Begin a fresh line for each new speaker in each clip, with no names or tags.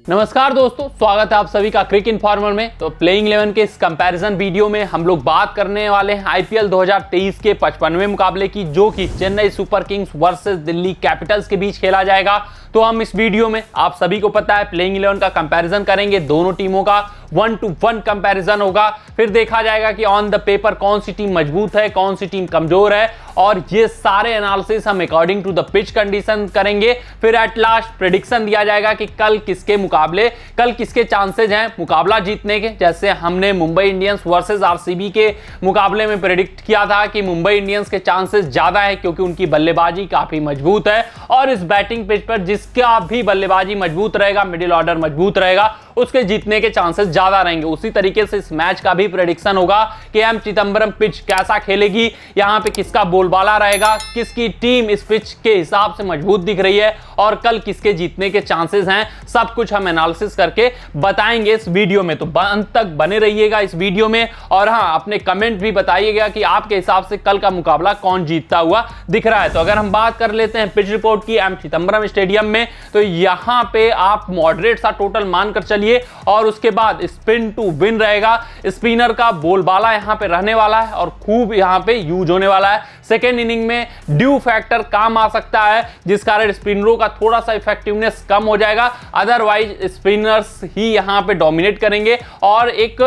नमस्कार दोस्तों, स्वागत है आप सभी का क्रिक इन्फॉर्मर में। तो प्लेइंग 11 के इस कंपैरिजन वीडियो में हम लोग बात करने वाले हैं आईपीएल 2023 के 55वें मुकाबले की, जो कि Chennai super Kings versus Delhi Capitals के बीच खेला जाएगा। तो हम इस वीडियो में, आप सभी को पता है, प्लेइंग 11 का कंपैरिजन करेंगे। दोनों टीमों का 1-to-1 कंपैरिजन होगा। फिर देखा जाएगा कि ऑन द पेपर कौन सी टीम मजबूत है, कौन सी टीम कमजोर है, और ये सारे एनालिसिस हम according to the pitch condition करेंगे। फिर एट लास्ट प्रेडिक्शन दिया जाएगा कि कल किसके चांसेस हैं मुकाबला जीतने के। जैसे हमने मुंबई इंडियंस वर्सेस आरसीबी के मुकाबले में प्रेडिक्ट किया था कि मुंबई इंडियंस के चांसेस ज्यादा है, क्योंकि उनकी बल्लेबाजी काफी मजबूत है और इस बैटिंग पिच पर जिसका भी बल्लेबाजी मजबूत रहेगा, मिडिल ऑर्डर मजबूत रहेगा, उसके जीतने के चांसेस ज्यादा रहेंगे। उसी तरीके से इस मैच का भी प्रेडिक्शन होगा कि एम चिदंबरम पिच कैसा खेलेगी, यहां पे किसका बोलबाला रहेगा, किसकी टीम इस पिच के हिसाब से मजबूत दिख रही है और कल किसके जीतने के चांसेस हैं, सब कुछ हम एनालिसिस करके बताएंगे इस वीडियो में। तो अंत तक बने रहिएगा इस वीडियो में। और हाँ, अपने कमेंट भी बताइएगा कि आपके हिसाब से कल का मुकाबला कौन जीतता हुआ दिख रहा है। तो अगर हम बात कर लेते हैं पिच रिपोर्ट की एम चिदंबरम स्टेडियम में, तो यहां पे आप मॉडरेट सा टोटल मानकर चलिए और उसके बाद स्पिन टू विन रहेगा। स्पिनर का बोलबाला यहां पे रहने वाला है और खूब यहां पे यूज होने वाला है। सेकेंड इनिंग में ड्यू फैक्टर काम आ सकता है, जिस कारण स्पिनरों का थोड़ा सा इफेक्टिवनेस कम हो जाएगा। अदरवाइज स्पिनर्स ही यहां पे डोमिनेट करेंगे और एक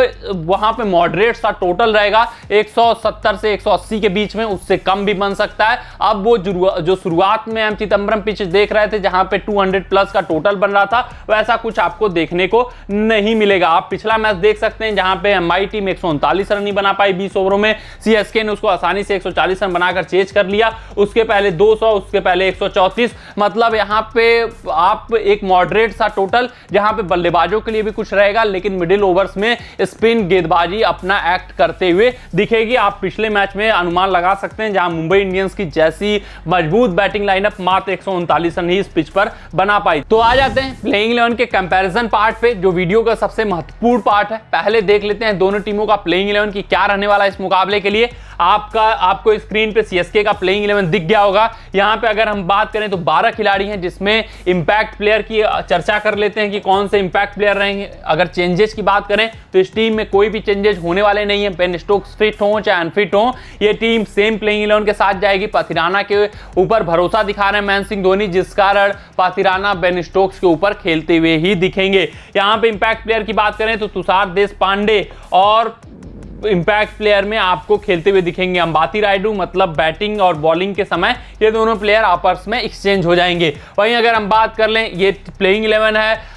वहां पे मॉडरेट सा टोटल रहेगा 170 से 180 के बीच में, उससे कम भी बन सकता है। अब वो जो शुरुआत में एम चिदंबरम पिच देख रहे थे जहां पे 200 प्लस का टोटल बन रहा था, वैसा कुछ आपको देखने को नहीं मिलेगा। आप पिछला मैच देख सकते हैं जहां पे एमआई टीम 139 रन नहीं बना पाई 20 ओवरों में। सीएसके ने उसको आसानी से 140 रन बनाकर चेज कर लिया। उसके पहले 200, उसके पहले 134। मतलब यहां पे आप एक मॉडरेट सा टोटल, जहां पे बल्लेबाजों के लिए भी कुछ रहेगा, लेकिन मिडिल ओवर्स में स्पिन गेंदबाजी अपना एक्ट करते हुए दिखेगी। आप पिछले मैच में अनुमान लगा सकते हैं, जहां मुंबई इंडियंस की जैसी मजबूत बैटिंग लाइनअप मात्र 139 रन ही इस पिच पर बना पाई। तो आ जाते हैं प्लेइंग 11 के कंपैरिजन पार्ट पे, जो वीडियो का सबसे महत्वपूर्ण पार्ट है। पहले देख लेते हैं दोनों टीमों का प्लेइंग 11 की क्या रहने वाला है इस मुकाबले के लिए। आपको स्क्रीन पे सीएसके का प्लेइंग 11 दिख गया होगा। यहां पे अगर हम बात करें तो 12 खिलाड़ी हैं, जिसमें इंपैक्ट प्लेयर की चर्चा कर लेते हैं कि कौन से इंपैक्ट प्लेयर रहेंगे। अगर चेंजेस की बात करें तो इस टीम में कोई भी चेंजेस होने वाले नहीं है। बेन स्टोक्स फिट हो चाहे अनफिट हो, ये टीम सेम प्लेइंग 11 के साथ जाएगी। पाथिराना के ऊपर भरोसा दिखा रहे हैं महेंद्र सिंह धोनी, जिस कारण पाथिराना बेन स्टोक्स के ऊपर खेलते हुए ही दिखेंगे। यहां पे इंपैक्ट प्लेयर की बात करें तो तुषार देशपांडे और इंपैक्ट प्लेयर में आपको खेलते हुए दिखेंगे अंबाती रायडू। मतलब बैटिंग और बॉलिंग के समय ये दोनों प्लेयर आपस में एक्सचेंज हो जाएंगे। वहीं अगर हम बात कर लें, ये प्लेइंग 11 है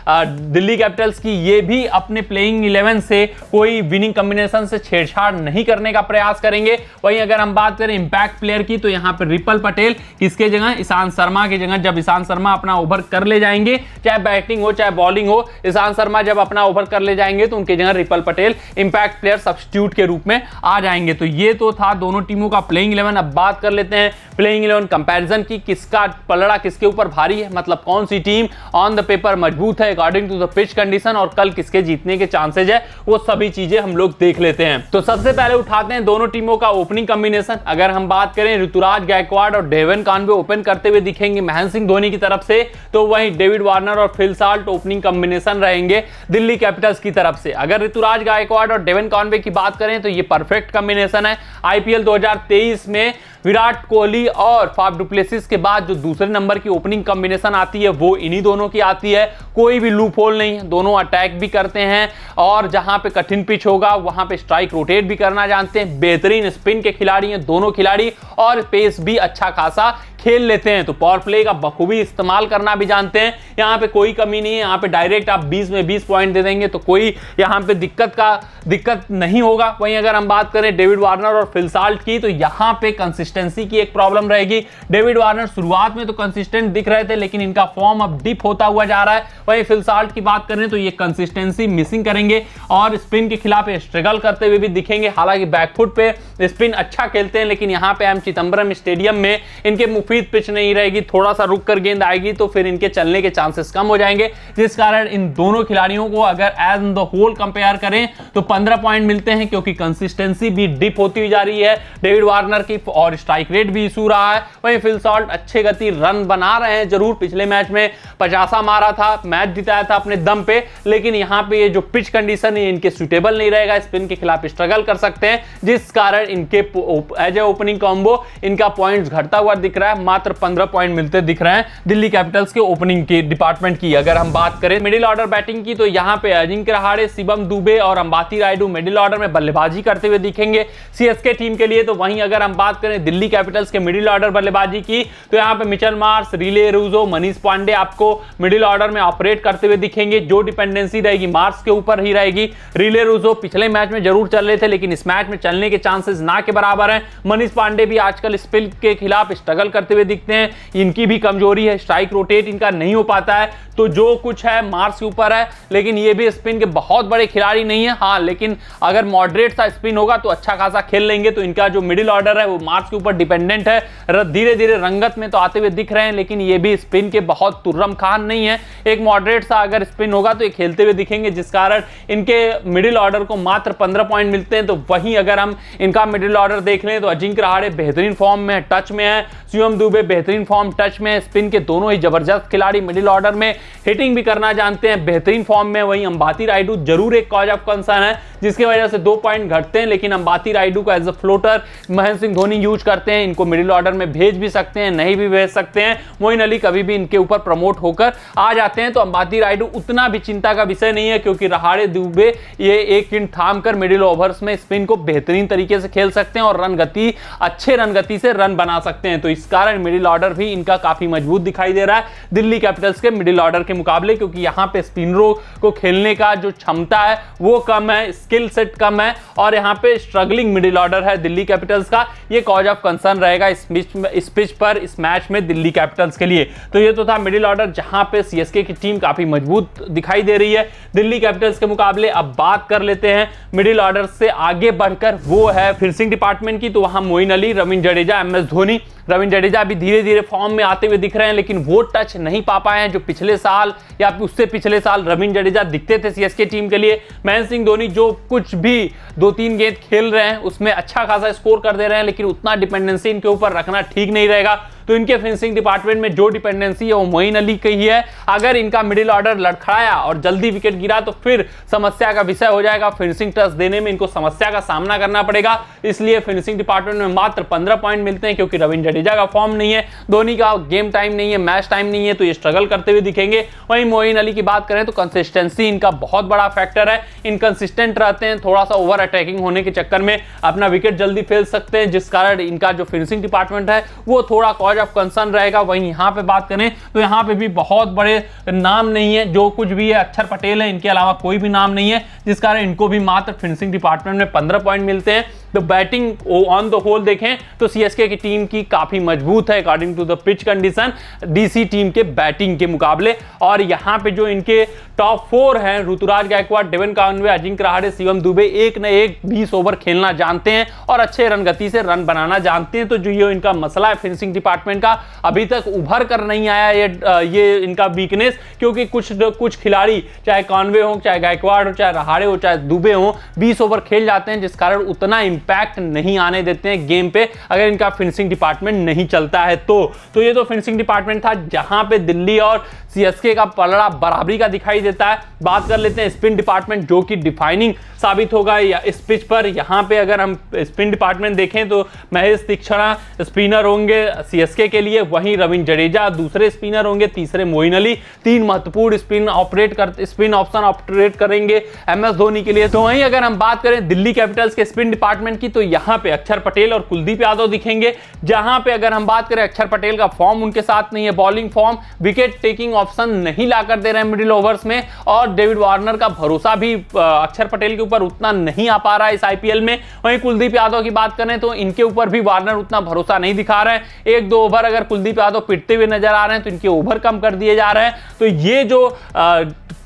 दिल्ली कैपिटल्स की, ये भी अपने प्लेइंग 11 से कोई विनिंग कॉम्बिनेशन से छेड़छाड़ नहीं करने का प्रयास करेंगे। वहीं अगर हम बात करें इंपैक्ट प्लेयर की, तो यहाँ पे रिपल पटेल किसके जगह, ईशांत शर्मा की जगह। जब ईशांत शर्मा अपना ओवर कर ले जाएंगे, चाहे बैटिंग हो चाहे बॉलिंग हो, ईशांत शर्मा जब अपना ओवर कर ले जाएंगे तो उनकी जगह ripple Patel impact player substitute के रूप में आ जाएंगे। तो ये तो था दोनों टीमों का प्लेइंग 11। अब बात कर लेते हैं प्लेइंग 11 कंपैरिजन की, किसका पलड़ा किसके ऊपर भारी है, मतलब कौन सी टीम ऑन द पेपर मजबूत है according to the pitch condition, और कल किसके जीतने के चांसेस है, वो सभी चीजें हम लोग देख लेते हैं। तो सबसे पहले उठाते हैं दोनों टीमों का ओपनिंग कॉम्बिनेशन। अगर हम बात करें, ऋतुराज गायकवाड़ और डेवन कॉनवे ओपन करते हुए दिखेंगे महेंद्र सिंह धोनी की तरफ से, तो वहीं डेविड वार्नर और फिल साल्ट ओपनिंग कॉम्बिनेशन रहेंगे दिल्ली कैपिटल्स की तरफ से। अगर ऋतुराज गायकवाड़ और डेवन कॉनवे की बात करें तो ये परफेक्ट कॉम्बिनेशन है। आईपीएल 2023 में विराट कोहली और फाफ डुप्लेसिस के बाद जो दूसरे नंबर की ओपनिंग कॉम्बिनेशन आती है, वो इन्हीं दोनों की आती है। कोई भी लूप होल नहीं है, दोनों अटैक भी करते हैं और जहां पे कठिन पिच होगा वहां पे स्ट्राइक रोटेट भी करना जानते हैं। बेहतरीन स्पिन के खिलाड़ी हैं दोनों खिलाड़ी और पेस भी अच्छा खासा खेल लेते हैं। तो पावर प्ले का बखूबी इस्तेमाल करना भी जानते हैं। यहाँ पे कोई कमी नहीं है, यहाँ पे डायरेक्ट आप 20 में 20 पॉइंट दे देंगे तो कोई यहाँ पे दिक्कत नहीं होगा। वहीं अगर हम बात करें डेविड वार्नर और फिल साल्ट की, तो यहाँ पे कंसिस्टेंसी की एक प्रॉब्लम रहेगी। डेविड वार्नर शुरुआत में तो कंसिस्टेंट दिख रहे थे, लेकिन इनका फॉर्म अब डिप होता हुआ जा रहा है। वहीं फिल साल्ट की बात करें तो ये कंसिस्टेंसी मिसिंग करेंगे और स्पिन के खिलाफ स्ट्रगल करते हुए भी दिखेंगे। हालांकि बैकफुट पे स्पिन अच्छा खेलते हैं, लेकिन यहाँ पे एम चिदंबरम स्टेडियम में इनके सफेद पिच नहीं रहेगी, थोड़ा सा रुक कर गेंद आएगी तो फिर इनके चलने के चांसेस कम हो जाएंगे, जिस कारण इन दोनों खिलाड़ियों को अगर as in the whole compare करें तो 15 पॉइंट मिलते हैं, क्योंकि कंसिस्टेंसी भी डिप होती हुई जा रही है डेविड वार्नर की और स्ट्राइक रेट भी इशू रहा है। वहीं फिल सॉल्ट अच्छे गति रन बना रहे हैं, जरूर पिछले मैच में 50 मारा था, मैच जिताया था अपने दम पे, लेकिन यहां पे ये जो पिच कंडीशन है इनके सुटेबल नहीं रहेगा, स्पिन के खिलाफ स्ट्रगल कर सकते हैं, जिस कारण इनके एज ए ओपनिंग कॉम्बो इनका पॉइंट्स घटता हुआ दिख रहा है। मात्र 15 पॉइंट मिलते दिख रहे हैं दिल्ली कैपिटल्स के ओपनिंग के डिपार्टमेंट की। अगर हम बात करें मिडिल ऑर्डर बैटिंग की तो यहां पे अजिंक्य रहाणे, शिवम दुबे और अंबाती रायडू मिडिल ऑर्डर में बल्लेबाजी करते हुए दिखेंगे सीएसके टीम के लिए। तो वहीं अगर हम बात करें दिल्ली कैपिटल्स के मिडिल ऑर्डर बल्लेबाजी की तो यहां पे Mitchell Marsh, Rilee Rossouw, Manish Pandey आपको मिडिल ऑर्डर में ऑपरेट करते हुए दिखेंगे। जो डिपेंडेंसी रहेगी मार्श के ऊपर ही रहेगी। रिले रूजो पिछले मैच में जरूर चल रहे थे, लेकिन इस मैच में चलने के चांसेस ना के बराबर हैं। मनीष पांडे भी आजकल स्पिन के खिलाफ स्ट्रगल करते हुए दिखते हैं, इनकी भी कमजोरी है, स्ट्राइक रोटेट इनका नहीं हो पाता है, तो जो कुछ है मार्श के ऊपर है, लेकिन ये भी स्पिन के बहुत बड़े खिलाड़ी नहीं है। हाँ, लेकिन अगर मॉडरेट सा स्पिन होगा तो अच्छा खासा खेल लेंगे। तो इनका जो मिडिल ऑर्डर है वो मार्श के ऊपर डिपेंडेंट है, धीरे धीरे रंगत में तो आते हुए दिख रहे हैं, लेकिन ये भी स्पिन के बहुत तुर्रम खान नहीं है। एक मॉडरेट सा अगर स्पिन होगा तो ये खेलते हुए दिखेंगे, जिस कारण इनके मिडिल ऑर्डर को मात्र 15 पॉइंट मिलते हैं। तो वहीं अगर हम इनका मिडिल ऑर्डर देख लें तो अजिंक्य रहाणे बेहतरीन फॉर्म में टच में है, शिवम दुबे बेहतरीन फॉर्म टच में है, स्पिन के दोनों ही जबरदस्त खिलाड़ी मिडिल ऑर्डर में हिटिंग भी करना जानते हैं, बेहतरीन फॉर्म में। वहीं अंबाती रायडू जरूर एक कॉज ऑफ कंसर्न है, जिसकी वजह से 2 पॉइंट घटते हैं, लेकिन अंबाती रायडू को as a floater Mahendra Singh Dhoni use करते हैं, इनको मिडिल ऑर्डर में भेज भी सकते हैं, नहीं भी भेज सकते हैं। मोइन अली कभी भी इनके ऊपर प्रमोट होकर आ जाते हैं, तो अंबाती रायडू उतना भी चिंता का विषय नहीं है, क्योंकि रहाणे दुबे ये एक इंच थाम कर मिडिल ओवर्स में स्पिन को बेहतरीन तरीके से खेल सकते हैं और रन गति, अच्छे रन गति से रन बना सकते हैं। तो इस कारण मिडिल ऑर्डर भी इनका काफी मजबूत दिखाई दे रहा है दिल्ली कैपिटल्स के मिडिल ऑर्डर के मुकाबले, क्योंकि यहां पे स्पिनरों को खेलने का जो क्षमता है वो कम है, स्किल सेट कम है, और यहां पे स्ट्रगलिंग मिडिल ऑर्डर है दिल्ली कैपिटल्स का। ये कॉज ऑफ कंसर्न रहेगा इस पिच पर, इस मैच में दिल्ली कैपिटल्स के लिए। तो ये तो था मिडिल ऑर्डर, जहां पे सीएसके की टीम काफी मजबूत दिखाई दे रही है दिल्ली कैपिटल्स के मुकाबले। अब बात कर लेते हैं मिडिल ऑर्डर से आगे बढ़कर, वो है फिनिशिंग डिपार्टमेंट की। तो वहां मोइन अली, रविंद्र जडेजा, एमएस धोनी। रविंद्र जडेजा भी धीरे धीरे फॉर्म में आते हुए दिख रहे हैं, लेकिन वो टच नहीं पा पाए हैं जो पिछले साल या उससे पिछले साल रविंद्र जडेजा दिखते थे सीएसके टीम के लिए। महेंद्र सिंह धोनी जो कुछ भी 2-3 गेंद खेल रहे हैं उसमें अच्छा खासा स्कोर कर दे रहे हैं, लेकिन उतना डिपेंडेंसी इनके ऊपर रखना ठीक नहीं रहेगा। तो इनके फिनिशिंग डिपार्टमेंट में जो डिपेंडेंसी है वो मोइन अली की ही है। अगर इनका मिडिल ऑर्डर लड़खड़ाया और जल्दी विकेट गिरा तो फिर समस्या का विषय हो जाएगा, फिनिशिंग टच देने में इनको समस्या का सामना करना पड़ेगा। इसलिए फिनिशिंग डिपार्टमेंट में मात्र 15 पॉइंट मिलते हैं, क्योंकि रविंद्र जडेजा का फॉर्म नहीं है, धोनी का गेम टाइम नहीं है, मैच टाइम नहीं है, तो ये स्ट्रगल करते हुए दिखेंगे। वहीं मोइन अली की बात करें तो कंसिस्टेंसी इनका बहुत बड़ा फैक्टर है, इनकंसिस्टेंट रहते हैं, थोड़ा सा ओवर अटैकिंग होने के चक्कर में अपना विकेट जल्दी फेल सकते हैं, जिस कारण इनका जो फिनिशिंग डिपार्टमेंट है वो थोड़ा कॉज ऑफ कंसर्न रहेगा। वहीं यहां पे बात करें तो यहां पे भी बहुत बड़े नाम नहीं है, जो कुछ भी है अक्षर पटेल है, इनके अलावा कोई भी नाम नहीं है, जिस कारण इनको भी मात्र फिनिशिंग डिपार्टमेंट में 15 पॉइंट मिलते हैं। तो बैटिंग ऑन द होल देखें तो सीएसके की टीम की काफी मजबूत है according to the pitch condition DC team के बैटिंग के मुकाबले। और यहां पे जो इनके टॉप 4 हैं, ऋतुराज गायकवाड़, डेवन कॉनवे, अजिंक्य रहाणे, शिवम दुबे, एक न एक 20 ओवर खेलना जानते हैं और अच्छे रन गति से रन बनाना जानते हैं। तो जो ये इनका मसला है फिनिशिंग डिपार्टमेंट का, अभी तक उभर कर नहीं आया ये इनका वीकनेस, क्योंकि कुछ खिलाड़ी चाहे कॉनवे हो, चाहे गायकवाड़ हो, चाहे रहाणे हो, चाहे दुबे हो, 20 ओवर खेल जाते हैं, जिस कारण उतना इंपैक्ट नहीं आने देते हैं गेम पे अगर इनका फिनिशिंग डिपार्टमेंट नहीं चलता है। तो ये तो फिनिशिंग डिपार्टमेंट था, जहां पे दिल्ली और सीएसके का पलड़ा बराबरी का दिखाई देता है। बात कर लेते हैं स्पिन डिपार्टमेंट, जो कि डिफाइनिंग साबित होगा या इस पिच पर। यहां पे अगर हम स्पिन डिपार्टमेंट देखें तो महेश तीक्षणा स्पिनर होंगे सीएसके के लिए, वहीं रविंद्र जडेजा दूसरे स्पिनर होंगे, तीसरे मोइन अली, 3 महत्वपूर्ण स्पिन ऑप्शन ऑपरेट करेंगे एमएस धोनी के लिए। तो वहीं अगर हम बात करें दिल्ली कैपिटल्स के स्पिन डिपार्टमेंट की, तो यहां पे अक्षर पटेल और कुलदीप यादव दिखेंगे, जहां पे अगर हम बात करें अक्षर पटेल का फॉर्म उनके साथ नहीं है, bowling form, wicket taking option नहीं लाकर दे रहे हैं मिडिल ओवर्स में, और डेविड वार्नर का भरोसा भी अक्षर पटेल के ऊपर उतना नहीं आ पा रहा है इस आईपीएल में। वहीं कुलदीप यादव की बात करें तो इनके ऊपर भी वार्नर उतना भरोसा नहीं दिखा रहे हैं। 1-2 ओवर अगर कुलदीप यादव पिटते हुए नजर आ रहे हैं तो इनके ओवर कम कर दिए जा रहे हैं। तो ये जो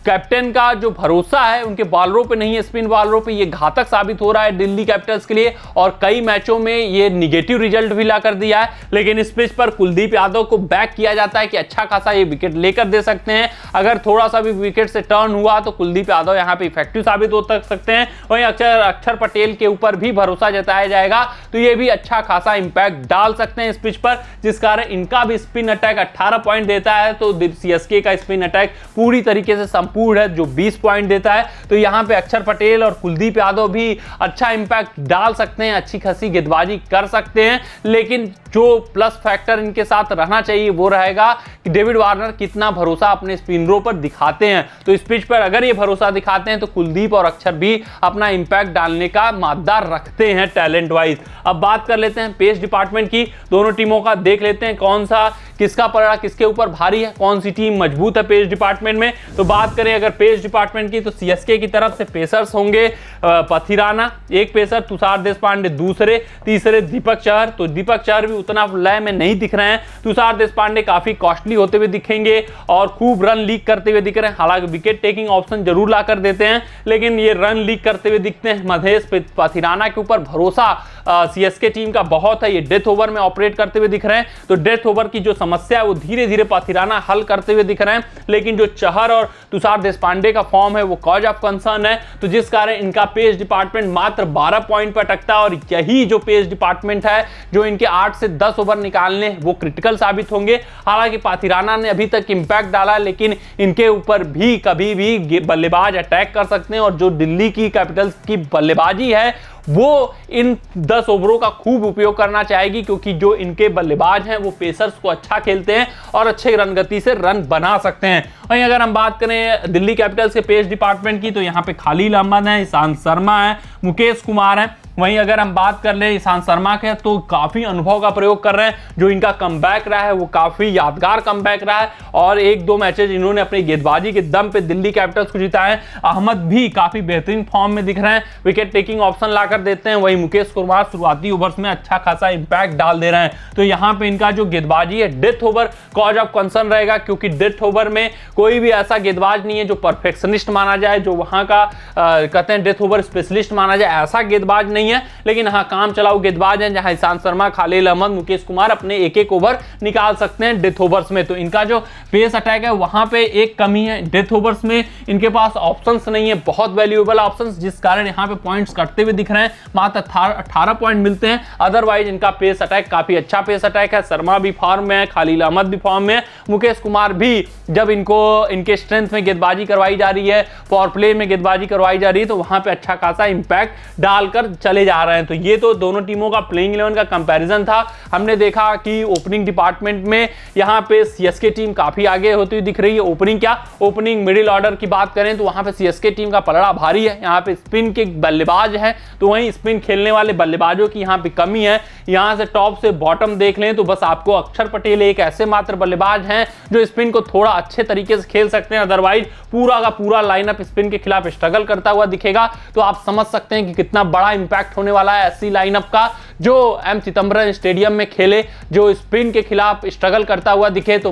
कैप्टन का जो भरोसा है उनके बॉलरों पे नहीं है, स्पिन बॉलरों पे, ये घातक साबित हो रहा है दिल्ली कैपिटल्स के लिए और कई मैचों में ये निगेटिव रिजल्ट भी ला कर दिया है। लेकिन इस पिच पर कुलदीप यादव को बैक किया जाता है कि अच्छा खासा ये विकेट लेकर दे सकते हैं। अगर थोड़ा सा भी विकेट से टर्न हुआ तो कुलदीप यादव यहां पे इफेक्टिव साबित हो सकते हैं। वहीं अक्षर पटेल के ऊपर भी भरोसा जताया जाएगा तो ये भी अच्छा खासा इंपैक्ट डाल सकते हैं इस पिच पर, जिस कारण इनका भी स्पिन अटैक 18 पॉइंट देता है तो सीएसके का स्पिन अटैक पूरी तरीके से संपूर्ण है जो 20 पॉइंट देता है। तो यहां पे अक्षर पटेल और कुलदीप यादव भी अच्छा इंपैक्ट डाल सकते हैं, अच्छी खासी गेंदबाजी कर सकते हैं। लेकिन जो प्लस फैक्टर इनके साथ रहना चाहिए वो रहेगा कि डेविड वार्नर कितना भरोसा अपने स्पिनरों पर दिखाते हैं। तो इस पिच पर अगर ये भरोसा दिखाते हैं तो कुलदीप और अक्षर भी अपना इंपैक्ट डालने का मादा रखते हैं टैलेंट वाइज। अब बात कर लेते हैं पेस डिपार्टमेंट की, दोनों टीमों का देख लेते हैं कौन सा किसका पलड़ा किसके ऊपर भारी है, कौन सी टीम मजबूत है पेस डिपार्टमेंट में। तो बात करें अगर पेस डिपार्टमेंट की तो सीएसके की तरफ से पेसर्स होंगे पथिराना एक पेसर, तुषार देशपांडे दूसरे, तीसरे दीपक चहर। तो दीपक चहर भी उतना लय में नहीं दिख रहे हैं। तुषार देशपांडे काफी कॉस्टली होते हुए दिखेंगे और खूब रन लीक करते हुए दिख रहे हैं। हालांकि विकेट टेकिंग ऑप्शन जरूर ला कर देते हैं लेकिन ये रन लीक करते हुए दिखते हैं। महेश पथिराना के ऊपर भरोसा सीएसके टीम का बहुत है, ये डेथ ओवर में ऑपरेट करते हुए दिख रहे हैं। तो डेथ ओवर की जो समस्या है वो धीरे धीरे पथिराना हल करते हुए दिख रहे हैं। लेकिन जो चहर और तुषार देशपांडे का फॉर्म है वो कॉज ऑफ कंसर्न है, तो जिस कारण इनका पेस डिपार्टमेंट मात्र 12 पॉइंट पर अटकता है। और यही जो पेस डिपार्टमेंट है जो इनके 8 से 10 ओवर निकालने वो क्रिटिकल साबित होंगे। हालांकि पथिराना ने अभी तक इंपैक्ट डाला लेकिन इनके ऊपर भी कभी भी बल्लेबाज अटैक कर सकते हैं और जो दिल्ली की कैपिटल्स की बल्लेबाजी है वो इन 10 ओवरों का खूब उपयोग करना चाहेगी, क्योंकि जो इनके बल्लेबाज हैं वो पेसर्स को अच्छा खेलते हैं और अच्छे रन गति से रन बना सकते हैं। वहीं अगर हम बात करें दिल्ली कैपिटल्स के पेस डिपार्टमेंट की तो यहाँ पे खालिल अहमद है, ईशांत शर्मा है, मुकेश कुमार है। वहीं अगर हम बात कर ले ईशांत शर्मा के तो काफी अनुभव का प्रयोग कर रहे हैं। जो इनका कमबैक रहा है वो काफी यादगार कमबैक रहा है और 1-2 मैचेज इन्होंने अपनी गेंदबाजी के दम पे दिल्ली कैपिटल्स को जिताया है। अहमद भी काफी बेहतरीन फॉर्म में दिख रहे हैं, विकेट टेकिंग ऑप्शन लाकर देते हैं। वहीं मुकेश कुमार शुरुआती ओवर्स में अच्छा खासा इंपैक्ट डाल दे रहे हैं। तो यहाँ पे इनका जो गेंदबाजी है death over cause of concern रहेगा, क्योंकि डेथ ओवर में कोई भी ऐसा गेंदबाज नहीं है जो परफेक्शनिस्ट माना जाए, जो वहां का कहते हैं डेथ ओवर स्पेशलिस्ट माना जाए, ऐसा गेंदबाज नहीं है। लेकिन हाँ काम चलाओ गेंदबाज हैं जहां ईशांत शर्मा, खालिल अहमद, मुकेश कुमार अपने एक ओवर निकाल सकते हैं डेथ ओवर्स में। तो इनका जो पेस अटैक है वहां पे एक कमी है, डेथ ओवर्स में इनके पास ऑप्शंस नहीं है, बहुत वैल्यूएबल ऑप्शंस, जिस कारण यहाँ पे पॉइंट्स कटते हुए दिख रहे हैं। मात्र 18 पॉइंट मिलते हैं। अदरवाइज इनका पेस अटैक काफी अच्छा पेस अटैक है। शर्मा भी फॉर्म में है, खालिल अहमद भी फॉर्म में है, मुकेश कुमार भी जब इनको इनके स्ट्रेंथ में गेंदबाजी करवाई जा रही है, पावर प्ले में गेंदबाजी करवाई जा रही है तो वहां पे अच्छा खासा इंपैक्ट डालकर चले जा रहे हैं। तो ये तो दोनों टीमों का प्लेइंग 11 का कंपैरिजन था। हमने देखा कि ओपनिंग डिपार्टमेंट में यहाँ पे सीएसके टीम काफी आगे होती हुई दिख रही है। ओपनिंग क्या, ओपनिंग मिडिल ऑर्डर की बात करें तो वहां पे सीएसके टीम का पलड़ा भारी है। यहाँ पे स्पिन के बल्लेबाज हैं तो वहीं स्पिन खेलने वाले बल्लेबाजों की यहाँ पे कमी है। यहाँ से टॉप से बॉटम देख लें तो बस आपको अक्षर पटेल एक ऐसे मात्र बल्लेबाज हैं जो स्पिन को थोड़ा अच्छे तरीके से खेल सकते हैं। अदरवाइज पूरा का पूरा लाइनअप स्पिन के खिलाफ स्ट्रगल करता हुआ दिखेगा। तो आप समझ सकते हैं कि कितना बड़ा इंपैक्ट होने वाला है ऐसी लाइनअप का जो एम चिदंबरम स्टेडियम में खेले, जो स्पिन के खिलाफ स्ट्रगल करता हुआ दिखे। तो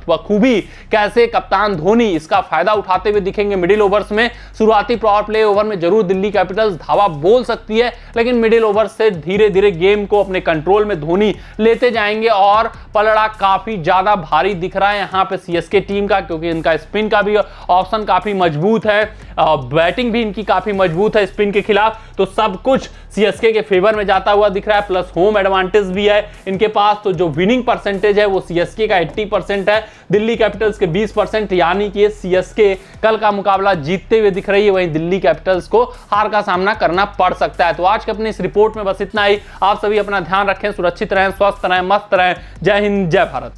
बखूबी कैसे कप्तान धोनी इसका फायदा उठाते हुए दिखेंगे मिडिल ओवर्स में। शुरुआती पावर प्ले ओवर में जरूर दिल्ली कैपिटल्स धावा बोल सकती है, लेकिन मिडिल ओवर से धीरे धीरे गेम को अपने कंट्रोल में धोनी लेते जाएंगे और पलड़ा काफी ज्यादा भारी दिख रहा है यहाँ पे सीएसके टीम का, क्योंकि इनका स्पिन का भी ऑप्शन काफी मजबूत है, बैटिंग भी इनकी काफी मजबूत है स्पिन के खिलाफ। तो सब कुछ सीएसके के फेवर में जाता हुआ दिख रहा है, प्लस होम एडवांटेज भी है इनके पास। तो जो विनिंग परसेंटेज है वो सीएसके का 80% है, दिल्ली कैपिटल्स के 20%, यानी कि सीएसके कल का मुकाबला जीतते हुए दिख रही है। वहीं दिल्ली कैपिटल्स को हार का सामना करना पड़ सकता है। तो आज के अपनी इस रिपोर्ट में बस इतना ही। आप सभी अपना ध्यान रखें, सुरक्षित रहें, स्वस्थ रहें, मस्त रहें। जय हिंद, जय भारत।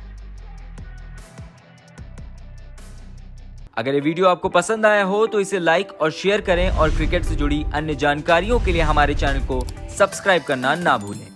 अगर ये वीडियो आपको पसंद आया हो तो इसे लाइक और शेयर करें और क्रिकेट से जुड़ी अन्य जानकारियों के लिए हमारे चैनल को सब्सक्राइब करना ना भूलें।